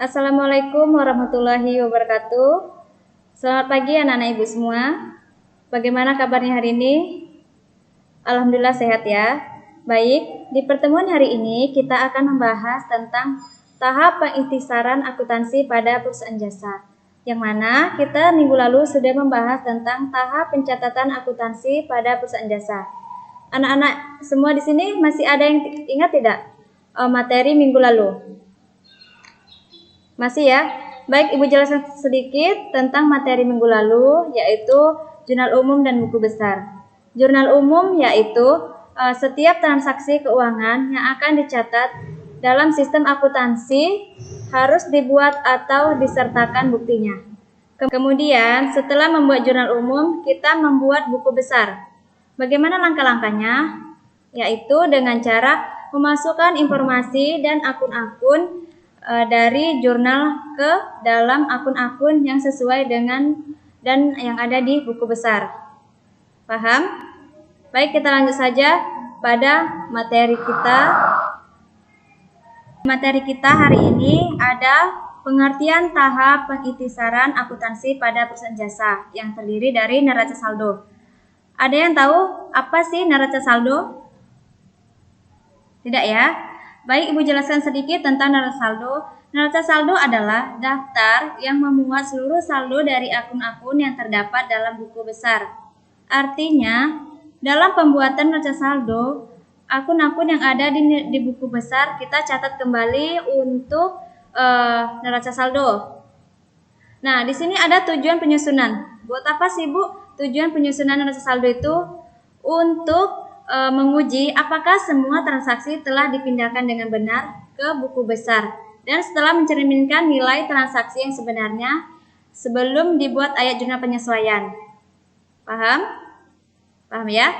Assalamualaikum warahmatullahi wabarakatuh. Selamat pagi anak-anak ibu semua. Bagaimana kabarnya hari ini? Alhamdulillah sehat ya. Baik, di pertemuan hari ini kita akan membahas tentang tahap pengintisaran akuntansi pada perusahaan jasa. Yang mana kita minggu lalu sudah membahas tentang tahap pencatatan akuntansi pada perusahaan jasa. Anak-anak semua di sini masih ada yang ingat tidak materi minggu lalu? Masih ya? Baik, Ibu jelaskan sedikit tentang materi minggu lalu, yaitu jurnal umum dan buku besar. Jurnal umum yaitu setiap transaksi keuangan yang akan dicatat dalam sistem akuntansi harus dibuat atau disertakan buktinya. Kemudian, setelah membuat jurnal umum, kita membuat buku besar. Bagaimana langkah-langkahnya? Yaitu dengan cara memasukkan informasi dan akun-akun dari jurnal ke dalam akun-akun yang sesuai dengan dan yang ada di buku besar. Paham? Baik, kita lanjut saja pada materi kita. Materi kita hari ini ada pengertian tahap pengintisaran akuntansi pada perusahaan jasa yang terdiri dari neraca saldo. Ada yang tahu apa sih neraca saldo? Tidak ya? Baik, Ibu jelaskan sedikit tentang neraca saldo. Neraca saldo adalah daftar yang memuat seluruh saldo dari akun-akun yang terdapat dalam buku besar. Artinya, dalam pembuatan neraca saldo, akun-akun yang ada di buku besar kita catat kembali untuk neraca saldo. Nah, di sini ada tujuan penyusunan. Buat apa sih, Bu? Tujuan penyusunan neraca saldo itu untuk menguji apakah semua transaksi telah dipindahkan dengan benar ke buku besar dan setelah mencerminkan nilai transaksi yang sebenarnya sebelum dibuat ayat jurnal penyesuaian. Paham? Paham ya?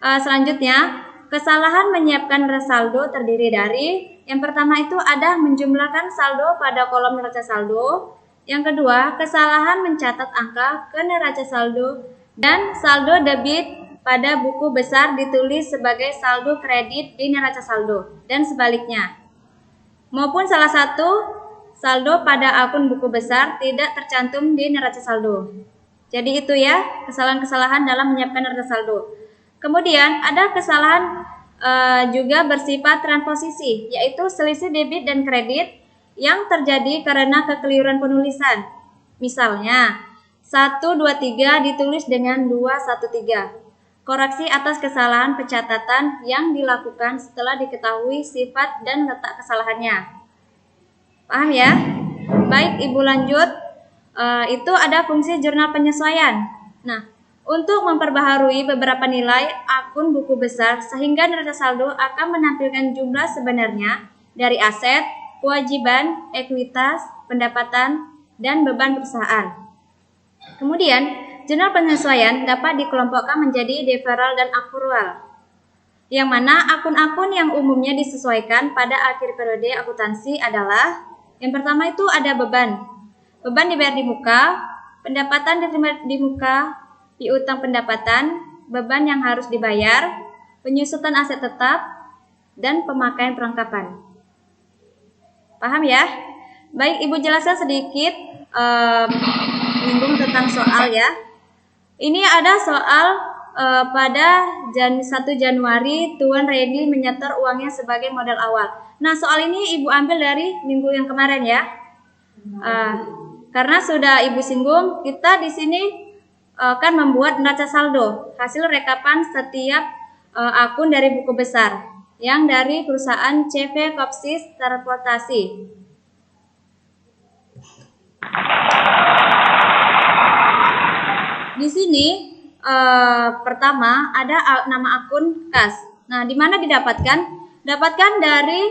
Selanjutnya, kesalahan menyiapkan neraca saldo terdiri dari yang pertama itu ada menjumlahkan saldo pada kolom neraca saldo. Yang kedua, kesalahan mencatat angka ke neraca saldo dan saldo debit pada buku besar ditulis sebagai saldo kredit di neraca saldo dan sebaliknya. Maupun salah satu saldo pada akun buku besar tidak tercantum di neraca saldo. Jadi itu ya kesalahan-kesalahan dalam menyiapkan neraca saldo. Kemudian ada kesalahan juga bersifat transposisi, yaitu selisih debit dan kredit yang terjadi karena kekeliruan penulisan. Misalnya 123 ditulis dengan 213. Koreksi atas kesalahan pencatatan yang dilakukan setelah diketahui sifat dan letak kesalahannya. Paham ya? Baik, Ibu lanjut. Itu ada fungsi jurnal penyesuaian. Nah, untuk memperbaharui beberapa nilai akun buku besar sehingga neraca saldo akan menampilkan jumlah sebenarnya dari aset, kewajiban, ekuitas, pendapatan, dan beban perusahaan. Kemudian, jurnal penyesuaian dapat dikelompokkan menjadi deferral dan akrual, yang mana akun-akun yang umumnya disesuaikan pada akhir periode akuntansi adalah yang pertama itu ada beban. Beban dibayar di muka, pendapatan diterima di muka, piutang pendapatan, beban yang harus dibayar, penyusutan aset tetap, dan pemakaian perlengkapan. Paham ya? Baik, Ibu jelaskan sedikit menyinggung tentang soal ya. Ini ada soal pada 1 Januari Tuan Redi menyetor uangnya sebagai modal awal. Nah, soal ini Ibu ambil dari minggu yang kemarin ya. Karena sudah Ibu singgung, kita di sini akan membuat neraca saldo, hasil rekapan setiap akun dari buku besar yang dari perusahaan CV Kopsis Transportasi. Di sini pertama ada nama akun kas. Nah, di mana didapatkan? Dapatkan dari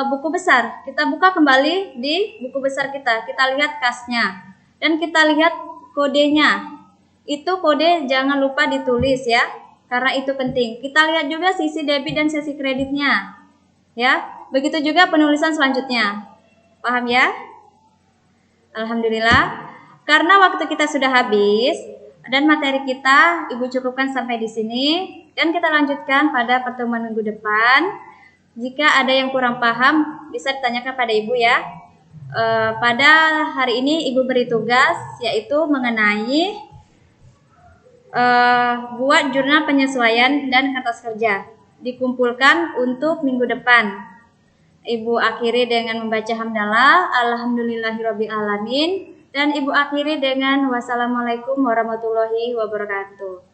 buku besar. Kita buka kembali di buku besar kita. Kita lihat kasnya dan kita lihat kodenya. Itu kode jangan lupa ditulis ya, karena itu penting. Kita lihat juga sisi debit dan sisi kreditnya. Ya, begitu juga penulisan selanjutnya. Paham ya? Alhamdulillah. Karena waktu kita sudah habis dan materi kita Ibu cukupkan sampai di sini dan kita lanjutkan pada pertemuan minggu depan. Jika ada yang kurang paham bisa ditanyakan pada Ibu ya. Pada hari ini Ibu beri tugas yaitu mengenai buat jurnal penyesuaian dan kertas kerja. Dikumpulkan untuk minggu depan. Ibu akhiri dengan membaca hamdalah, alhamdulillahirabbil alamin, dan Ibu akhiri dengan wassalamualaikum warahmatullahi wabarakatuh.